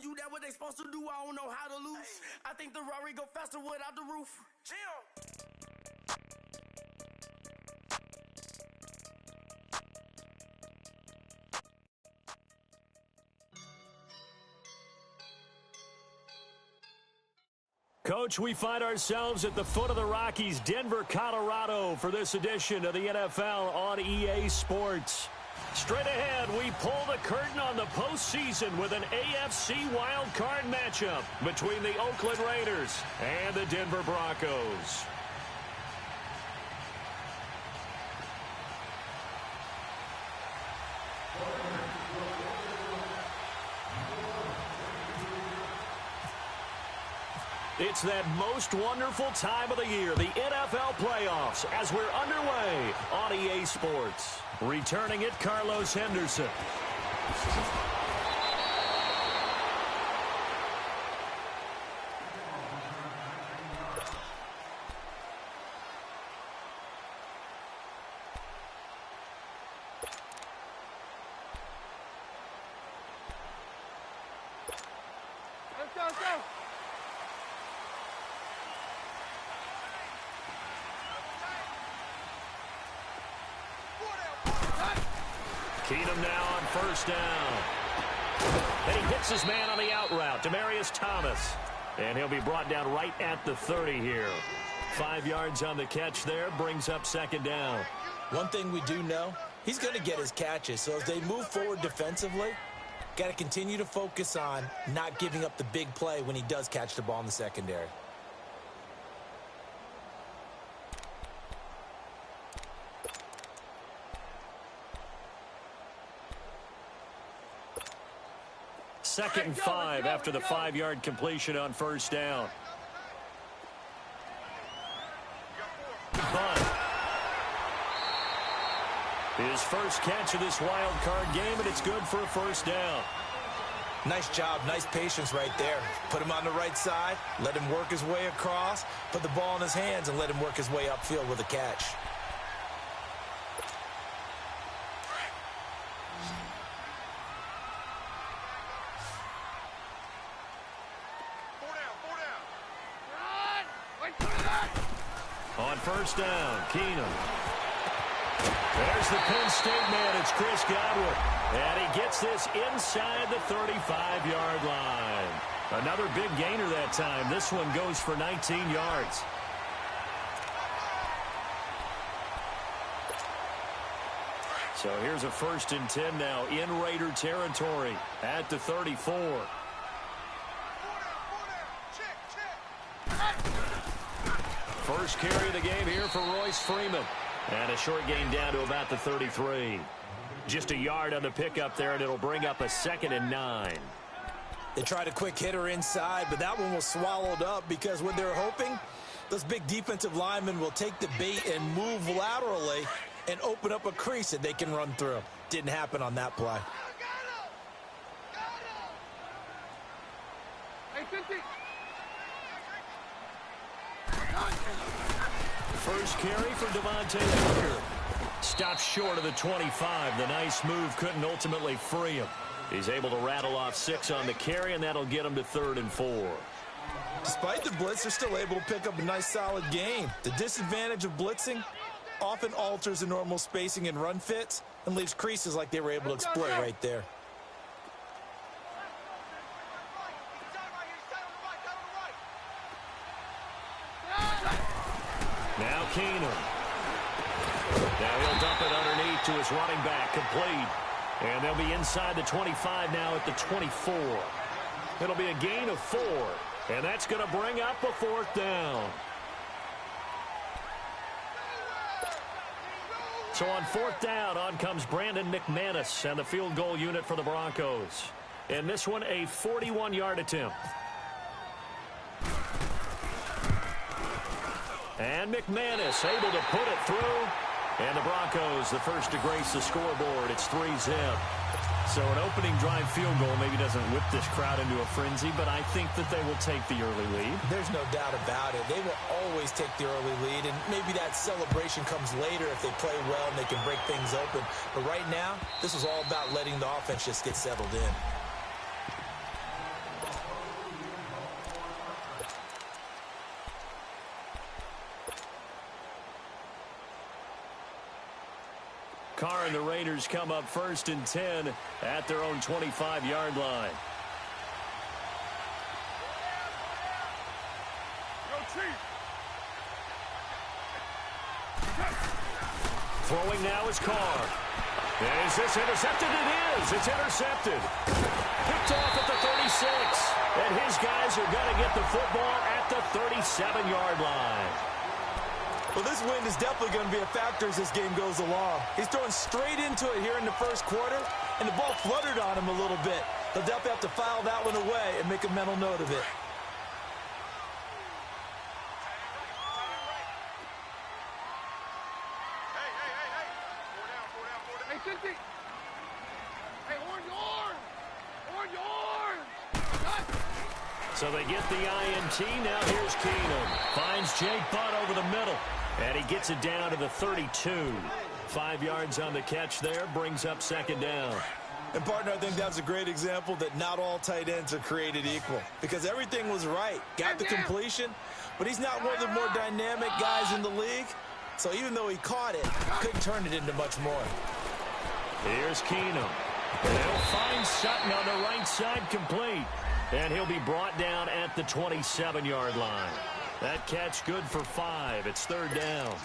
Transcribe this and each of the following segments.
telling you that what they supposed to do, I don't know how to lose. I think the Rari go faster without the roof. Jim. Coach, we find ourselves at the foot of the Rockies, Denver, Colorado, for this edition of the NFL on EA Sports. Straight ahead, we pull the curtain on the postseason with an AFC wildcard matchup between the Oakland Raiders and the Denver Broncos. It's that most wonderful time of the year, the NFL playoffs, as we're underway on EA Sports. Returning it, Carlos Henderson. Let's go. Keenum now on first down. And he hits his man on the out route, Demaryius Thomas. And he'll be brought down right at the 30 here. 5 yards on the catch there, brings up second down. One thing we do know, he's going to get his catches. So as they move forward defensively, got to continue to focus on not giving up the big play when he does catch the ball in the secondary. Second and 5 after the 5-yard completion on first down. Bunt. His first catch of this wild card game, and it's good for a first down. Nice job, nice patience right there. Put him on the right side, let him work his way across, put the ball in his hands, and let him work his way upfield with a catch. On first down, Keenum. There's the Penn State man. It's Chris Godwin. And he gets this inside the 35-yard line. Another big gainer that time. This one goes for 19 yards. So here's a 1st and 10 now in Raider territory at the 34. First carry of the game here for Royce Freeman. And a short gain down to about the 33. Just a yard on the pickup there, and it'll bring up a 2nd and 9. They tried a quick hitter inside, but that one was swallowed up because what they're hoping, those big defensive linemen will take the bait and move laterally and open up a crease that they can run through. Didn't happen on that play. First carry for Devontae Booker. Stops short of the 25. The nice move couldn't ultimately free him. He's able to rattle off 6 on the carry, and that'll get him to 3rd and 4. Despite the blitz, they're still able to pick up a nice solid gain. The disadvantage of blitzing often alters the normal spacing and run fits and leaves creases like they were able to exploit right there. Now Keenum. Now he'll dump it underneath to his running back, complete. And they'll be inside the 25 now at the 24. It'll be a gain of 4. And that's going to bring up a 4th down. So on 4th down, on comes Brandon McManus and the field goal unit for the Broncos. And this one, a 41-yard attempt. And McManus able to put it through. And the Broncos, the first to grace the scoreboard. It's 3-zip. So an opening drive field goal maybe doesn't whip this crowd into a frenzy, but I think that they will take the early lead. There's no doubt about it. They will always take the early lead, and maybe that celebration comes later if they play well and they can break things open. But right now, this is all about letting the offense just get settled in. and the Raiders come up 1st and 10 at their own 25-yard line. Throwing now is Carr. Is this intercepted? It is. It's intercepted. Picked off at the 36. And his guys are going to get the football at the 37-yard line. Well, this wind is definitely going to be a factor as this game goes along. He's throwing straight into it here in the first quarter, and the ball fluttered on him a little bit. They'll definitely have to file that one away and make a mental note of it. So they get the INT. Now here's Keenum. Finds Jake Butt over the middle. And he gets it down to the 32. 5 yards on the catch there. Brings up 2nd down. And, partner, I think that's a great example that not all tight ends are created equal. Because everything was right. Got the completion. But he's not one of the more dynamic guys in the league. So even though he caught it, couldn't turn it into much more. Here's Keenum. They'll find Sutton on the right side, complete. And he'll be brought down at the 27-yard line. That catch good for 5. It's 3rd down.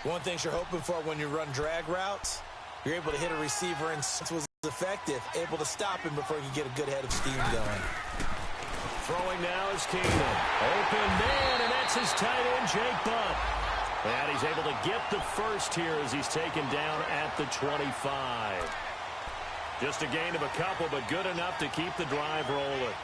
One thing you're hoping for when you run drag routes, you're able to hit a receiver and was effective, able to stop him before you get a good head of steam going. Throwing now is Keenum. Open man, and that's his tight end, Jake Butt. And he's able to get the first here as he's taken down at the 25. Just a gain of a couple, but good enough to keep the drive rolling.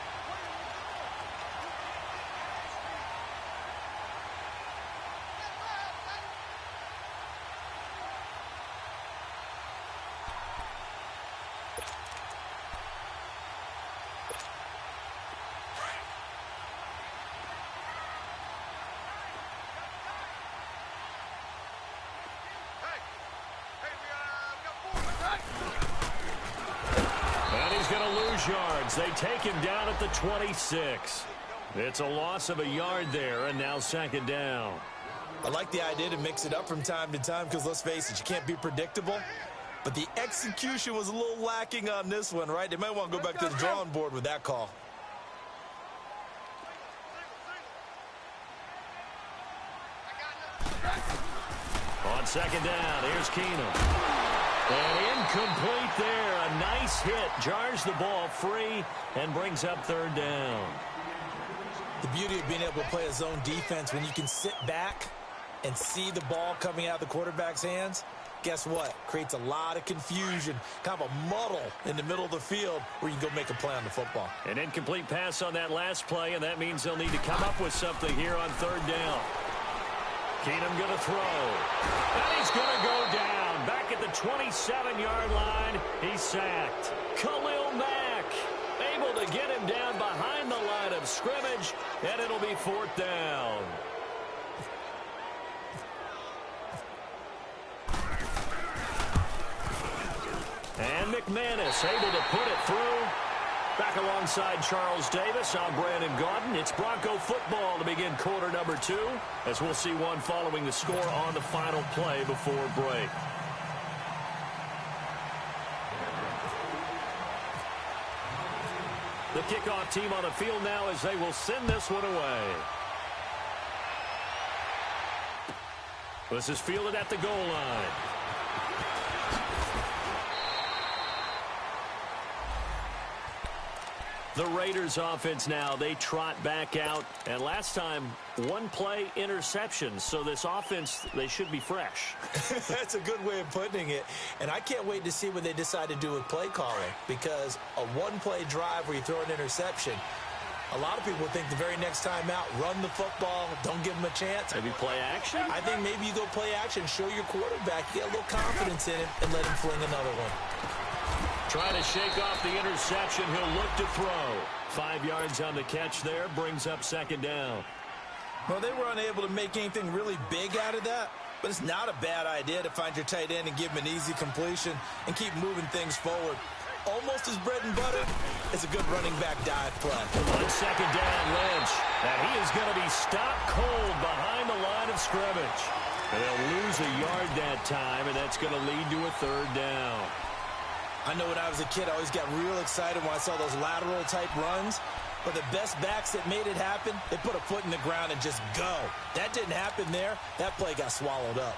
Yards. They take him down at the 26. It's a loss of a yard there, and now 2nd down. I like the idea to mix it up from time to time because, let's face it, you can't be predictable. But the execution was a little lacking on this one, right? They might want to go back to the drawing board with that call. On 2nd down, here's Keenum. And incomplete there. A nice hit. Jars the ball free and brings up 3rd down. The beauty of being able to play a zone defense when you can sit back and see the ball coming out of the quarterback's hands, guess what? Creates a lot of confusion, kind of a muddle in the middle of the field where you can go make a play on the football. An incomplete pass on that last play, and that means they'll need to come up with something here on 3rd down. Keenum going to throw. And he's going to go down. Back at the 27-yard line, he's sacked. Khalil Mack able to get him down behind the line of scrimmage, and it'll be 4th down. And McManus able to put it through. Back alongside Charles Davis, I'm Brandon Gaudin. It's Bronco football to begin quarter number 2, as we'll see one following the score on the final play before break. The kickoff team on the field now as they will send this one away. This is fielded at the goal line. The Raiders offense now, they trot back out. And last time, 1 play interception. So this offense, they should be fresh. That's a good way of putting it. And I can't wait to see what they decide to do with play calling. Because a 1-play drive where you throw an interception, a lot of people think the very next time out, run the football, don't give them a chance. Maybe play action? I think maybe you go play action, show your quarterback, you get a little confidence in him, and let him fling another one. Trying to shake off the interception. He'll look to throw. 5 yards on the catch there. Brings up 2nd down. Well, they were unable to make anything really big out of that. But it's not a bad idea to find your tight end and give him an easy completion and keep moving things forward. Almost his bread and butter. It's a good running back dive play. On 2nd down, Lynch. And he is going to be stopped cold behind the line of scrimmage. And they'll lose a yard that time, and that's going to lead to a third down. I know when I was a kid, I always got real excited when I saw those lateral-type runs. But the best backs that made it happen, they put a foot in the ground and just go. That didn't happen there. That play got swallowed up.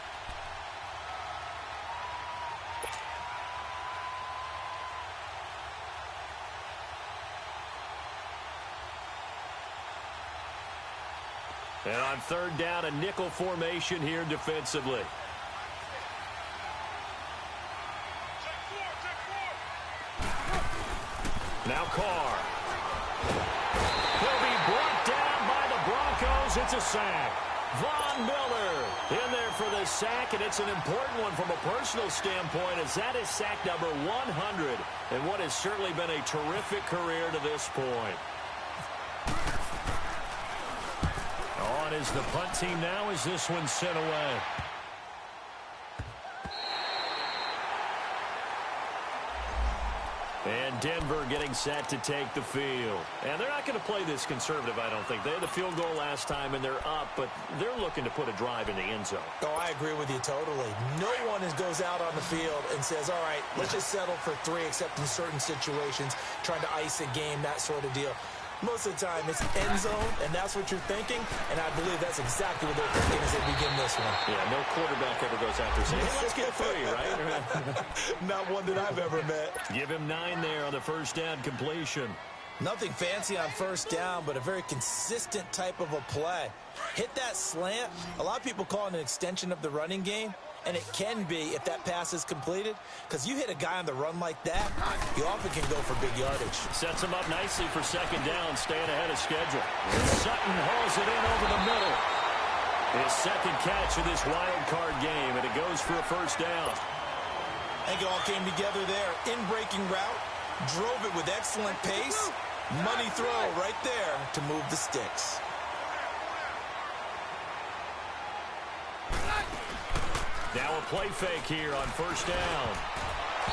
And on third down, a nickel formation here defensively. Now Carr. He'll be brought down by the Broncos. It's a sack. Von Miller in there for the sack, and it's an important one from a personal standpoint, as that is sack number 100, and what has certainly been a terrific career to this point. On is the punt team now as this one's sent away. And Denver getting set to take the field. And they're not going to play this conservative, I don't think. They had the field goal last time, and they're up, but they're looking to put a drive in the end zone. Oh, I agree with you totally. No one goes out on the field and says, all right, let's just settle for 3, except in certain situations, trying to ice a game, that sort of deal. Most of the time, it's end zone, and that's what you're thinking, and I believe that's exactly what they're thinking as they begin this one. Yeah, no quarterback ever goes out there saying, hey, let's get 3, right? Not one that I've ever met. Give him 9 there on the first down completion. Nothing fancy on first down, but a very consistent type of a play. Hit that slant. A lot of people call it an extension of the running game. And it can be if that pass is completed, because you hit a guy on the run like that, you often can go for big yardage. Sets him up nicely for second down, staying ahead of schedule. And Sutton hauls it in over the middle. His second catch of this wild card game, and it goes for a first down. I think it all came together there. In-breaking route, drove it with excellent pace. Money throw right there to move the sticks. Now a play fake here on first down.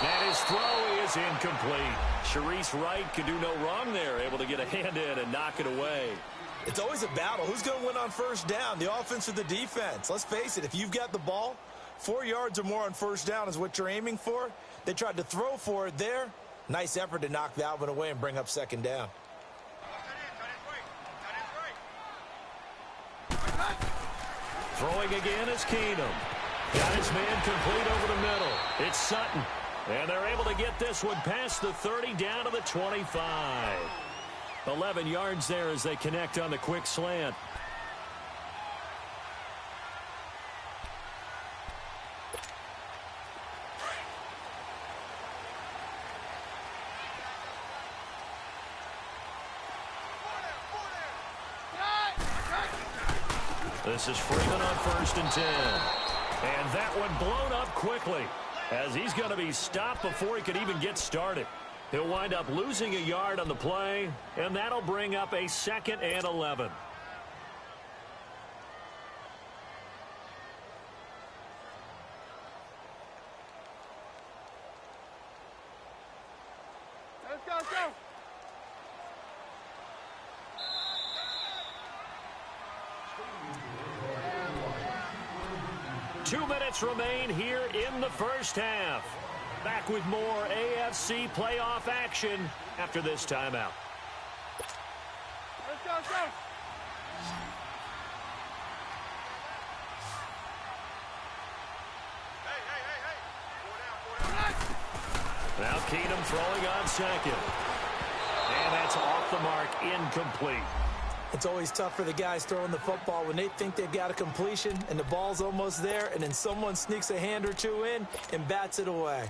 And his throw is incomplete. Sharice Wright could do no wrong there, able to get a hand in and knock it away. It's always a battle. Who's going to win on first down, the offense or the defense? Let's face it, if you've got the ball, 4 yards or more on first down is what you're aiming for. They tried to throw for it there. Nice effort to knock that one away and bring up second down. Throwing again is Keenum. Got his man complete over the middle. It's Sutton. And they're able to get this one past the 30 down to the 25. 11 yards there as they connect on the quick slant. This is Freeman on 1st and 10. And that one blown up quickly, as he's going to be stopped before he could even get started. He'll wind up losing a yard on the play, and that'll bring up a 2nd and 11. Let's go, let's go. 2 minutes remain here in the first half. Back with more AFC playoff action after this timeout. Let's go, let's go. Now Keenum throwing on 2nd. And that's off the mark, incomplete. It's always tough for the guys throwing the football when they think they've got a completion and the ball's almost there, and then someone sneaks a hand or two in and bats it away.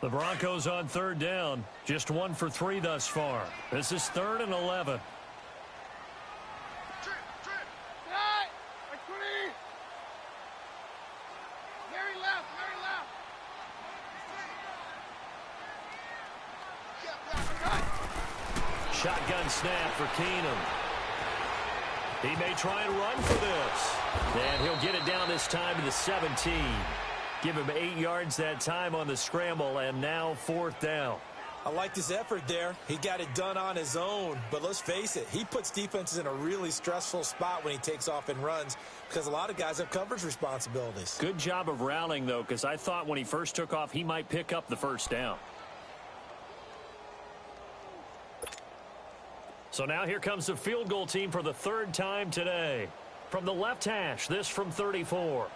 The Broncos on 3rd down. Just 1 for 3 thus far. This is 3rd and 11. Shotgun snap for Keenum. He may try and run for this. And he'll get it down this time to the 17. Give him 8 yards that time on the scramble, and now 4th down. I liked his effort there. He got it done on his own. But let's face it, he puts defenses in a really stressful spot when he takes off and runs because a lot of guys have coverage responsibilities. Good job of rallying, though, because I thought when he first took off, he might pick up the first down. So now here comes the field goal team for the third time today. From the left hash, this from 34.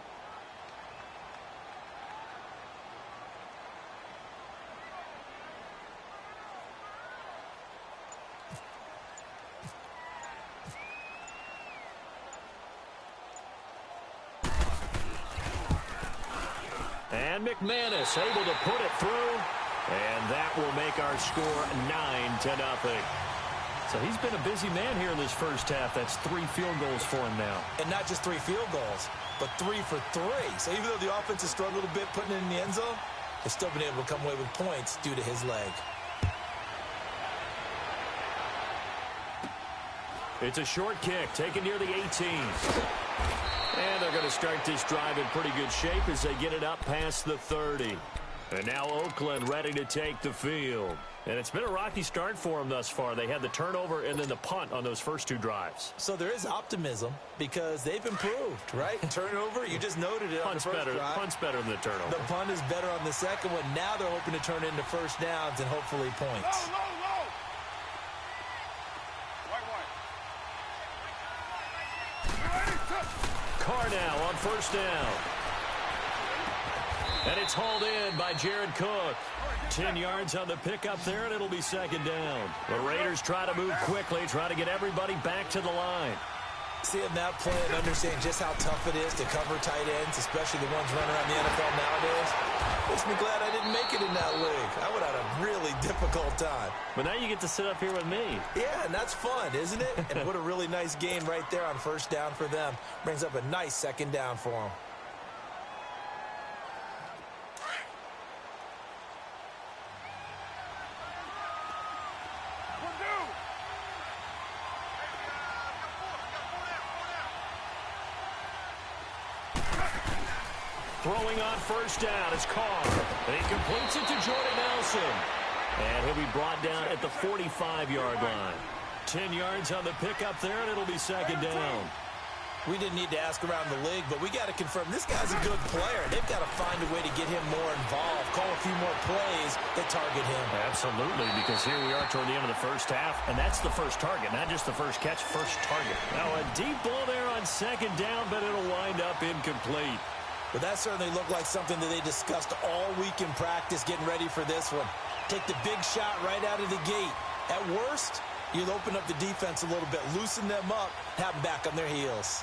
And McManus able to put it through, and that will make our score 9-0. So he's been a busy man here in this first half. That's 3 field goals for him now. And not just 3 field goals, but 3 for 3. So even though the offense has struggled a bit putting it in the end zone, they've still been able to come away with points due to his leg. It's a short kick taken near the 18. And they're going to start this drive in pretty good shape as they get it up past the 30. And now Oakland ready to take the field. And it's been a rocky start for them thus far. They had the turnover and then the punt on those first 2 drives. So there is optimism because they've improved, right? Turnover, you just noted it on the first drive. Punt's better than the turnover. The punt is better on the second one. Now they're hoping to turn into first downs and hopefully points. Low. Carr now on first down. And it's hauled in by Jared Cook. 10 yards on the pickup there, and it'll be second down. The Raiders try to move quickly, try to get everybody back to the line. Seeing that play and understanding just how tough it is to cover tight ends, especially the ones running around the NFL nowadays, makes me glad I didn't make it in that league. I would have had a really difficult time. But now you get to sit up here with me. Yeah, and that's fun, isn't it? And what a really nice game right there on first down for them. Brings up a nice second down for them. Throwing on first down is Carr. And he completes it to Jordan Nelson. And he'll be brought down at the 45-yard line. 10 yards on the pickup there, and it'll be second down. We didn't need to ask around the league, but we got to confirm this guy's a good player. They've got to find a way to get him more involved, call a few more plays that target him. Absolutely, because here we are toward the end of the first half, and that's the first target, not just the first catch, first target. Now a deep ball there on second down, but it'll wind up incomplete. But that certainly looked like something that they discussed all week in practice, getting ready for this one. Take the big shot right out of the gate. At worst, you'll open up the defense a little bit, loosen them up, have them back on their heels.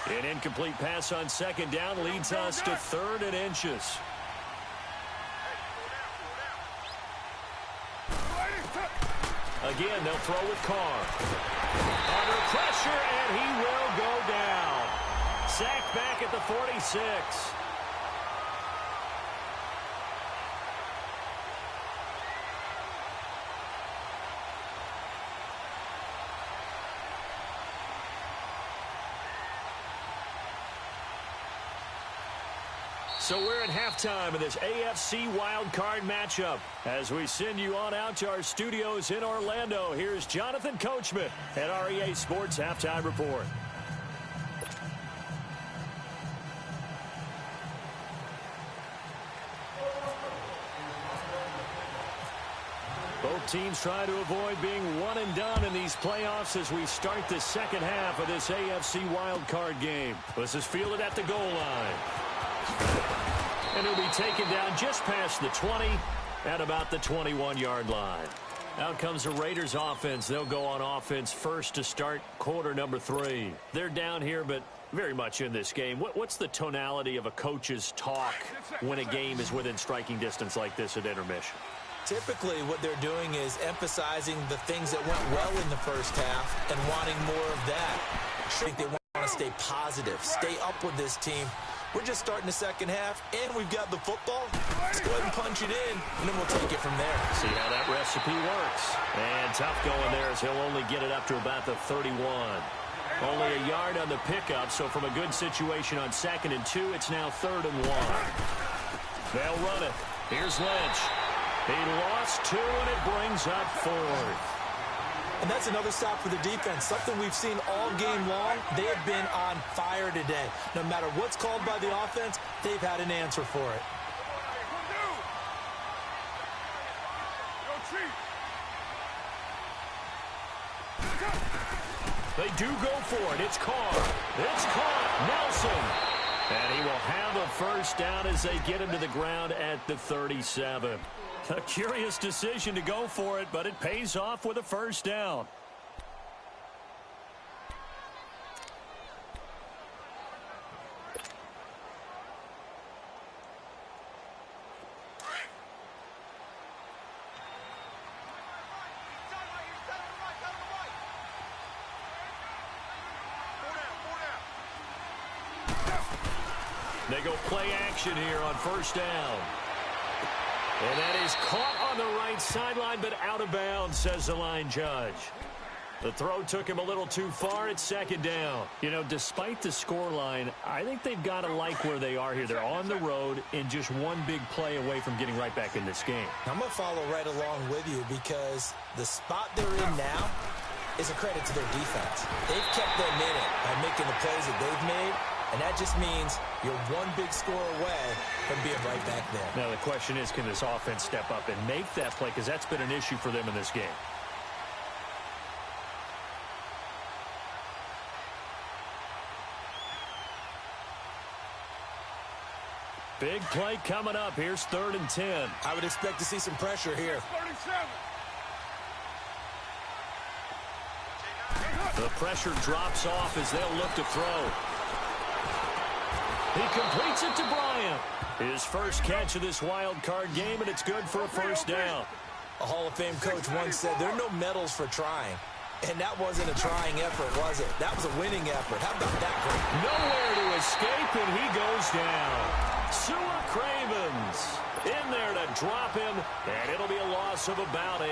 An incomplete pass on second down leads us to 3rd and inches. Again, they'll throw with Carr. Under pressure, and he will go down. Sacked back at the 46. So we're at halftime of this AFC wildcard matchup. As we send you on out to our studios in Orlando, here's Jonathan Coachman at REA Sports Halftime Report. Both teams try to avoid being one and done in these playoffs as we start the second half of this AFC wildcard game. This is fielded at the goal line. And it'll be taken down just past the 20 at about the 21-yard line. Out comes the Raiders offense. They'll go on offense first to start quarter number 3. They're down here, but very much in this game. What's the tonality of a coach's talk when a game is within striking distance like this at intermission? Typically, what they're doing is emphasizing the things that went well in the first half and wanting more of that. I think they want to stay positive, stay up with this team. We're just starting the second half, and we've got the football. Let's go ahead and punch it in, and then we'll take it from there. See how that recipe works. And tough going there as he'll only get it up to about the 31. Only a yard on the pickup, so from a good situation on 2nd and 2, it's now 3rd and 1. They'll run it. Here's Lynch. He lost 2, and it brings up 4th. And that's another stop for the defense, something we've seen all game long. They have been on fire today. No matter what's called by the offense, they've had an answer for it. They do go for it. It's Carr. It's caught. Nelson. And he will have a first down as they get him to the ground at the 37. A curious decision to go for it, but it pays off with a first down. They go play action here on first down. And that is caught on the right sideline, but out of bounds, says the line judge. The throw took him a little too far. It's second down. You know, despite the scoreline, I think they've got to like where they are here. They're on the road and just one big play away from getting right back in this game. I'm going to follow right along with you because the spot they're in now is a credit to their defense. They've kept them in it by making the plays that they've made. And that just means you're one big score away from being right back there. Now the question is, can this offense step up and make that play? Because that's been an issue for them in this game. Big play coming up. Here's 3rd and 10. I would expect to see some pressure here. 37. The pressure drops off as they'll look to throw. He completes it to Bryant. His first catch of this wild card game, and it's good for a first down. A Hall of Fame coach once said there are no medals for trying. And that wasn't a trying effort, was it? That was a winning effort. How about that, Greg? Nowhere to escape, and he goes down. Sewer Cravens in there to drop him, and it'll be a loss of about 8.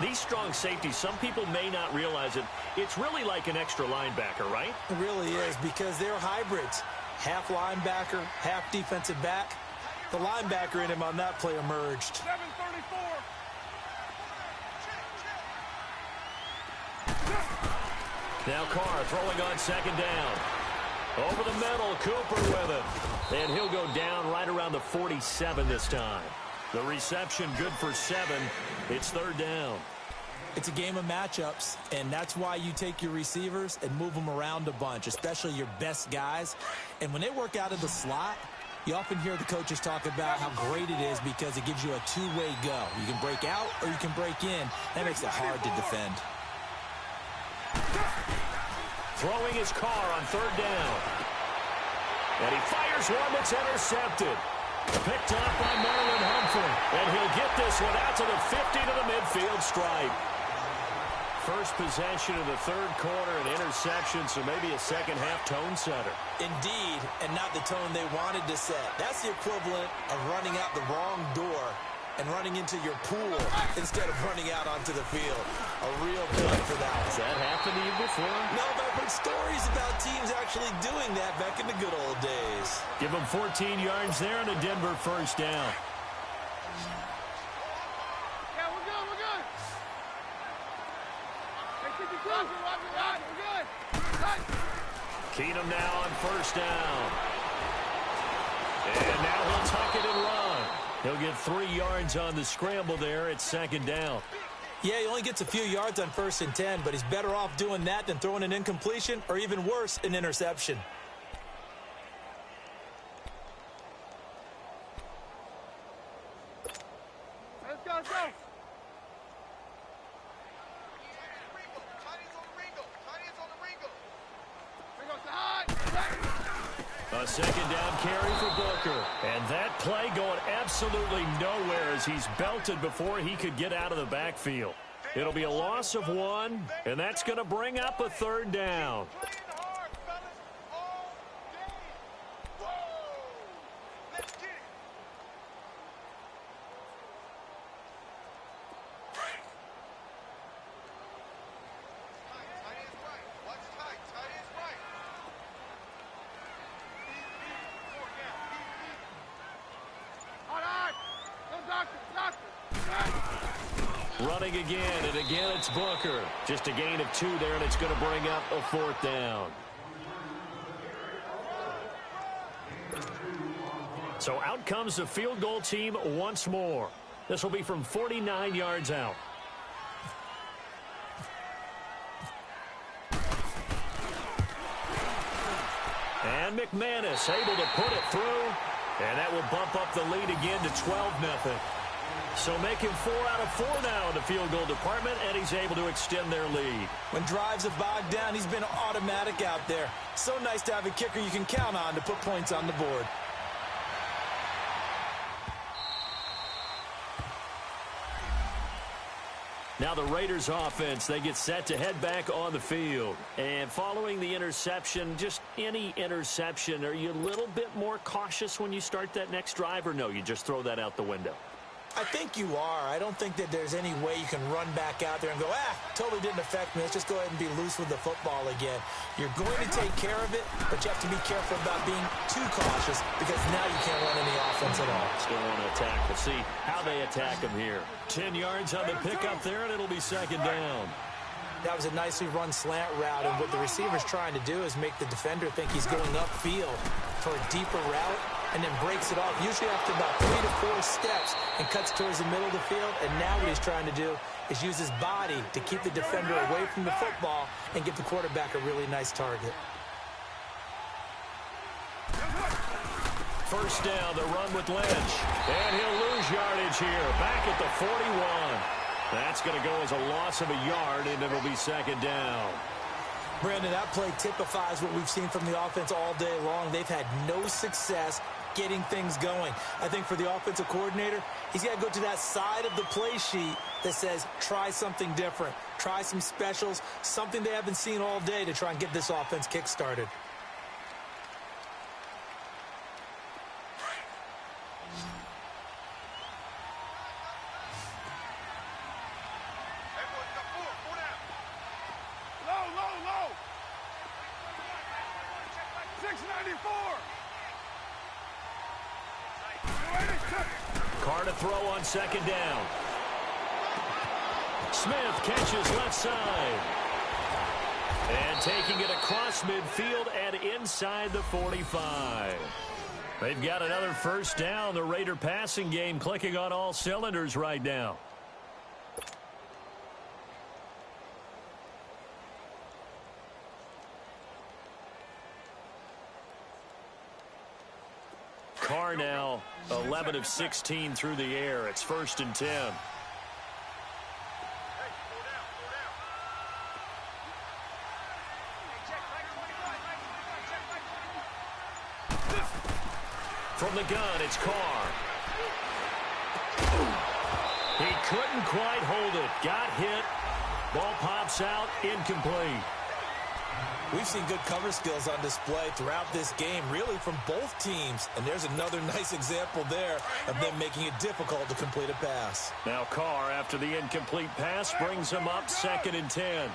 These strong safeties, some people may not realize it. It's really like an extra linebacker, right? It really is, because they're hybrids. Half linebacker, half defensive back. The linebacker in him on that play emerged. 734. Now Carr throwing on second down. Over the middle, Cooper with it. And he'll go down right around the 47 this time. The reception good for 7. It's 3rd down. It's a game of matchups, and that's why you take your receivers and move them around a bunch, especially your best guys. And when they work out of the slot, you often hear the coaches talk about how great it is because it gives you a two-way go. You can break out or you can break in. That makes it hard to defend. Throwing his Carr on 3rd down. And he fires one that's intercepted. Picked up by Marlon Humphrey. And he'll get this one out to the 50 to the midfield stripe. First possession of the 3rd quarter, an interception, so maybe a second-half tone setter. Indeed, and not the tone they wanted to set. That's the equivalent of running out the wrong door and running into your pool instead of running out onto the field. A real play for that. Has that happened to you before? No, but I've heard stories about teams actually doing that back in the good old days. Give them 14 yards there and a Denver first down. Yeah, we're good, we're good. Hey, 52. We're good. Keenum now on first down. And now he'll tuck it and run. He'll get 3 yards on the scramble there at 2nd down. Yeah, he only gets a few yards on 1st and 10, but he's better off doing that than throwing an incompletion or even worse, an interception. Let's go, let's go. A 2nd down carry for Booker. And that play going absolutely nowhere as he's belted before he could get out of the backfield. It'll be a loss of 1, and that's going to bring up a 3rd down. Doctor. Running again, and again it's Booker. Just a gain of 2 there, and it's going to bring up a 4th down. So out comes the field goal team once more. This will be from 49 yards out. And McManus able to put it through. And that will bump up the lead again to 12-0. So making 4 out of 4 now in the field goal department, and he's able to extend their lead. When drives have bogged down, he's been automatic out there. So nice to have a kicker you can count on to put points on the board. Now the Raiders offense, they get set to head back on the field. And following the interception, just any interception, are you a little bit more cautious when you start that next drive, or no, you just throw that out the window? I think you are. I don't think that there's any way you can run back out there and go, totally didn't affect me. Let's just go ahead and be loose with the football again. You're going to take care of it, but you have to be careful about being too cautious because now you can't run any offense at all. Still want to attack. We'll see how they attack him here. 10 yards on the pickup there, and it'll be 2nd down. That was a nicely run slant route, and what the receiver's trying to do is make the defender think he's going upfield for a deeper route, and then breaks it off, usually after about 3 to 4 steps, and cuts towards the middle of the field. And now what he's trying to do is use his body to keep the defender away from the football and give the quarterback a really nice target. First down, the run with Lynch. And he'll lose yardage here, back at the 41. That's going to go as a loss of a yard, and it'll be 2nd down. Brandon, that play typifies what we've seen from the offense all day long. They've had no success getting things going. I think for the offensive coordinator, he's got to go to that side of the play sheet that says, try something different. Try some specials, something they haven't seen all day to try and get this offense kick-started. Carr to throw on 2nd down. Smith catches left side. And taking it across midfield and inside the 45. They've got another first down. The Raider passing game clicking on all cylinders right now. Carr now 11 of 16 through the air. It's 1st and 10. From the gun, it's Carr. He couldn't quite hold it. Got hit. Ball pops out, incomplete. We've seen good cover skills on display throughout this game, really from both teams. And there's another nice example there of them making it difficult to complete a pass. Now Carr, after the incomplete pass, brings him up 2nd and 10.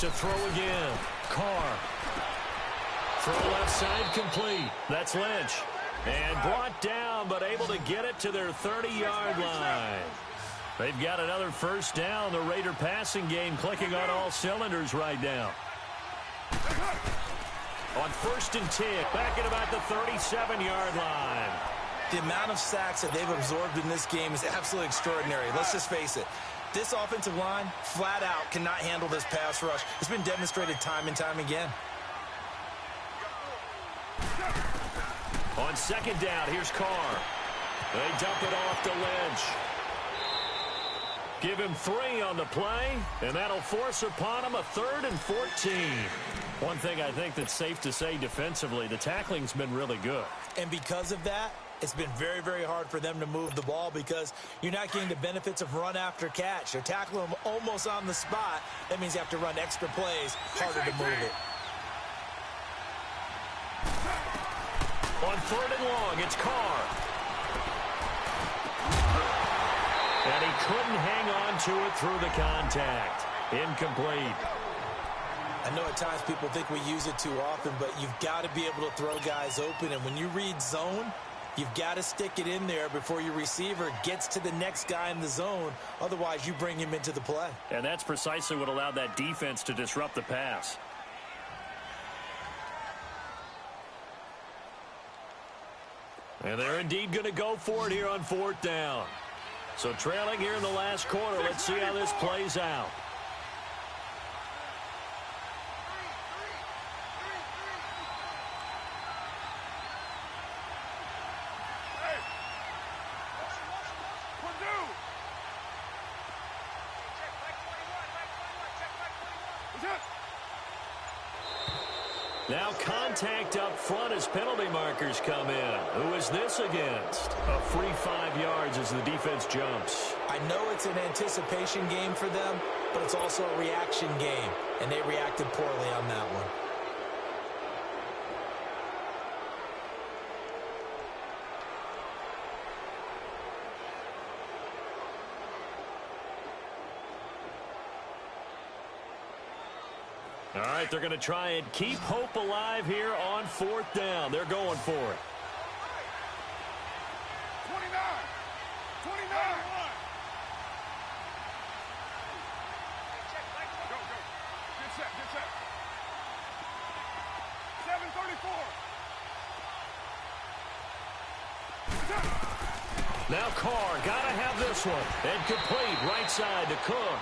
To throw again. Carr. Throw left side complete. That's Lynch. And brought down, but able to get it to their 30-yard line. They've got another first down. The Raider passing game clicking on all cylinders right now. On 1st and 10, back at about the 37-yard line. The amount of sacks that they've absorbed in this game is absolutely extraordinary. Let's just face it. This offensive line, flat out, cannot handle this pass rush. It's been demonstrated time and time again. On 2nd down, here's Carr. They dump it off to Lynch. Give him 3 on the play, and that'll force upon him a 3rd and 14. One thing I think that's safe to say defensively, the tackling's been really good. And because of that, it's been very, very hard for them to move the ball because you're not getting the benefits of run after catch. You're tackling them almost on the spot. That means you have to run extra plays, harder to move it. On 3rd and long, it's Carr. And he couldn't hang on to it through the contact. Incomplete. I know at times people think we use it too often, but you've got to be able to throw guys open. And when you read zone, you've got to stick it in there before your receiver gets to the next guy in the zone. Otherwise, you bring him into the play. And that's precisely what allowed that defense to disrupt the pass. And they're indeed going to go for it here on 4th down. So trailing here in the last quarter. Let's see how this plays out. Now contact up front as penalty markers come in. Who is this against? A free 5 yards as the defense jumps. I know it's an anticipation game for them, but it's also a reaction game, and they reacted poorly on that one. All right, they're going to try and keep hope alive here on 4th down. They're going for it. 29. Go. Get set. 7:34. Now Carr, got to have this one. And complete, right side to Cook.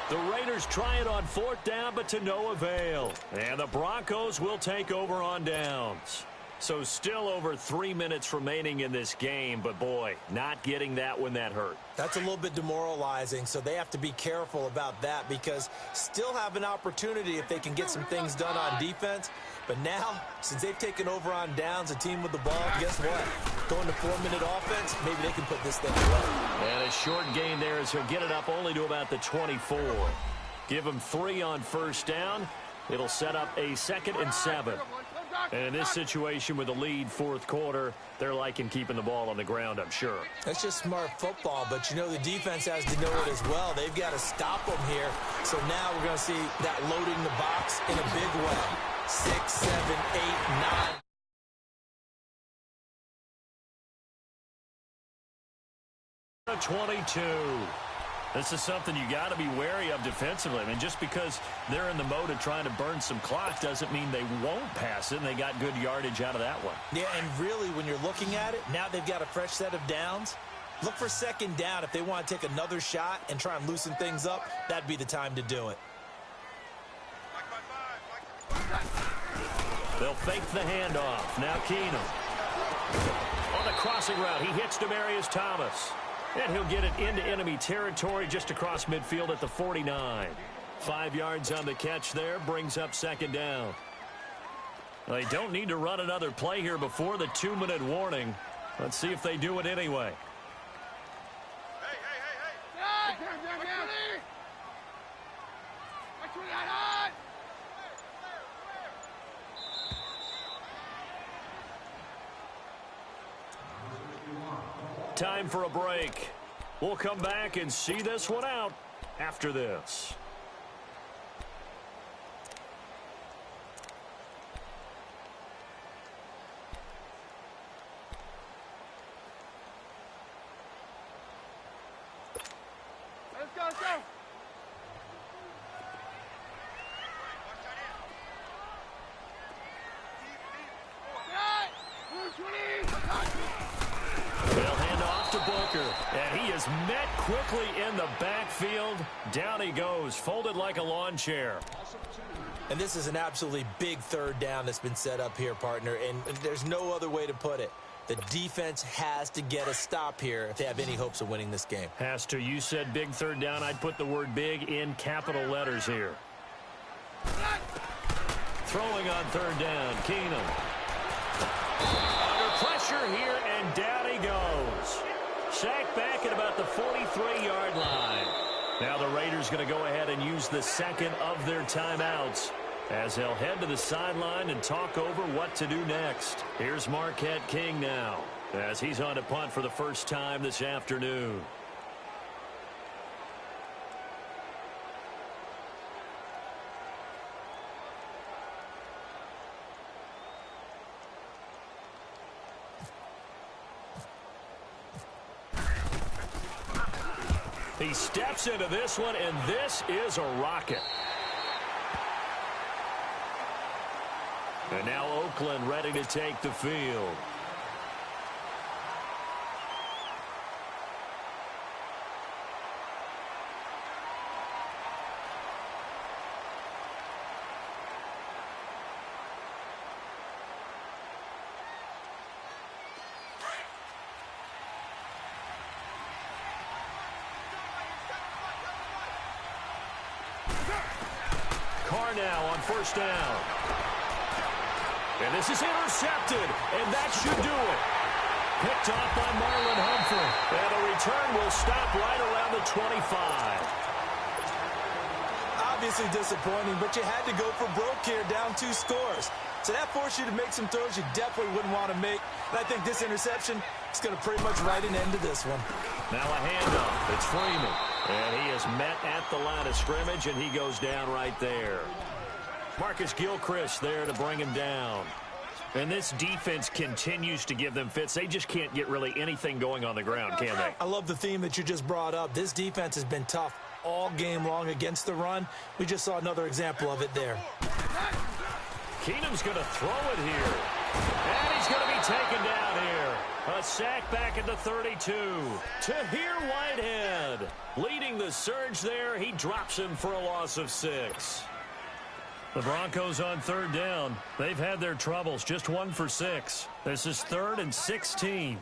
The Raiders try it on 4th down, but to no avail. And the Broncos will take over on downs. So still over 3 minutes remaining in this game, but boy, not getting that when that hurt. That's a little bit demoralizing, so they have to be careful about that because still have an opportunity if they can get some things done on defense. But now, since they've taken over on downs, a team with the ball, guess what? Going to 4-minute offense, maybe they can put this thing away. And a short gain there as he'll get it up only to about the 24. Give him 3 on 1st down. It'll set up a 2nd and 7. And in this situation with the lead 4th quarter, they're liking keeping the ball on the ground, I'm sure. That's just smart football, but you know the defense has to know it as well. They've got to stop them here. So now we're going to see that loading the box in a big way. 6, 7, 8, 9. 22. This is something you got to be wary of defensively. I mean, just because they're in the mode of trying to burn some clock doesn't mean they won't pass it, and they got good yardage out of that one. Yeah, and really, when you're looking at it, now they've got a fresh set of downs. Look for 2nd down. If they want to take another shot and try and loosen things up, that'd be the time to do it. They'll fake the handoff. Now Keenum. On the crossing route, he hits Demaryius Thomas. And he'll get it into enemy territory just across midfield at the 49. 5 yards on the catch there, brings up 2nd down. Well, they don't need to run another play here before the 2-minute warning. Let's see if they do it anyway. Hey. Time for a break. We'll come back and see this one out after this. Let's go. They'll hand off to Booker, and he is met quickly in the backfield. Down he goes, folded like a lawn chair. And this is an absolutely big 3rd down that's been set up here, partner, and there's no other way to put it. The defense has to get a stop here if they have any hopes of winning this game. Has to. You said big 3rd down. I'd put the word big in capital letters here. Throwing on 3rd down, Keenum. Under pressure here, and down he goes. Sacked back at about the 43-yard line. Now the Raiders going to go ahead and use the 2nd of their timeouts as they'll head to the sideline and talk over what to do next. Here's Marquette King now as he's on to punt for the first time this afternoon. He steps into this one, and this is a rocket. And now Oakland ready to take the field. Carr now on first down. And this is intercepted, and that should do it. Picked off by Marlon Humphrey. And the return will stop right around the 25. Obviously disappointing, but you had to go for broke here, down 2 scores. So that forced you to make some throws you definitely wouldn't want to make. And I think this interception is going to pretty much write an end to this one. Now a handoff. It's Freeman. And he is met at the line of scrimmage, and he goes down right there. Marcus Gilchrist there to bring him down. And this defense continues to give them fits. They just can't get really anything going on the ground, can they? I love the theme that you just brought up. This defense has been tough all game long against the run. We just saw another example of it there. Keenum's going to throw it here. And he's going to be taken down here. A sack back at the 32. Tahir Whitehead leading the surge there. He drops him for a loss of 6. The Broncos on third down. They've had their troubles. Just 1 for 6. This is 3rd and 16.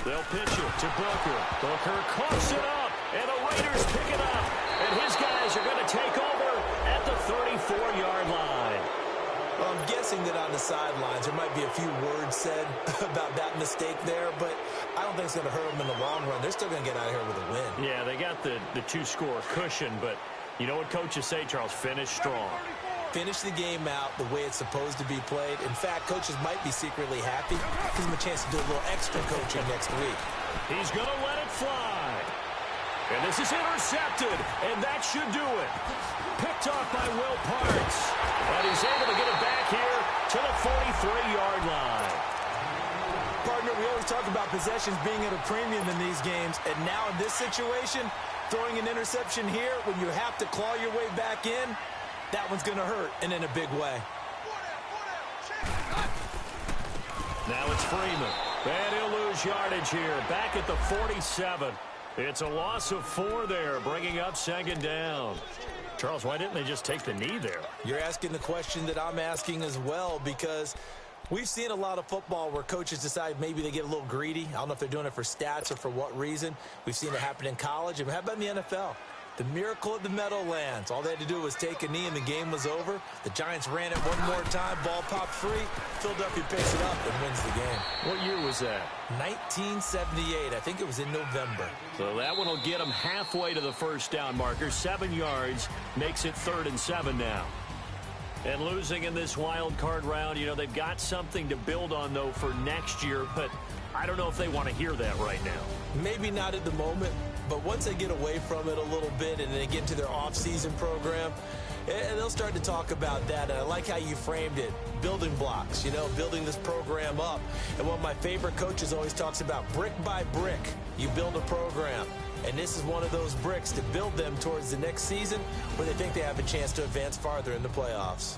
They'll pitch it to Booker. Booker coughs it up, and the Raiders pick it up. And his guys are going to take over at the 34-yard line. Well, I'm guessing that on the sidelines there might be a few words said about that mistake there, but I don't think it's going to hurt them in the long run. They're still going to get out of here with a win. Yeah, they got the 2-score cushion, but you know what coaches say, Charles? Finish strong. Finish the game out the way it's supposed to be played. In fact, coaches might be secretly happy. Gives them a chance to do a little extra coaching next week. He's going to let it fly. And this is intercepted, and that should do it. Picked off by Will Parks. And he's able to get it back here to the 43-yard line. Partner, we always talk about possessions being at a premium in these games, and now in this situation, throwing an interception here when you have to claw your way back in, that one's going to hurt, and in a big way. Now it's Freeman. And he'll lose yardage here. Back at the 47. It's a loss of 4 there, bringing up 2nd down. Charles, why didn't they just take the knee there? You're asking the question that I'm asking as well, because we've seen a lot of football where coaches decide maybe they get a little greedy. I don't know if they're doing it for stats or for what reason. We've seen it happen in college. And how about in the NFL? The miracle of the Meadowlands. All they had to do was take a knee and the game was over. The Giants ran it one more time. Ball popped free. Philadelphia picks it up and wins the game. What year was that? 1978. I think it was in November. So that one will get them halfway to the first down marker. 7 yards makes it 3rd and 7 now. And losing in this wild card round, you know, they've got something to build on, though, for next year. But I don't know if they want to hear that right now. Maybe not at the moment, but once they get away from it a little bit and they get into their off-season program, they'll start to talk about that. And I like how you framed it. Building blocks, you know, building this program up. And one of my favorite coaches always talks about brick by brick, you build a program. And this is one of those bricks to build them towards the next season where they think they have a chance to advance farther in the playoffs.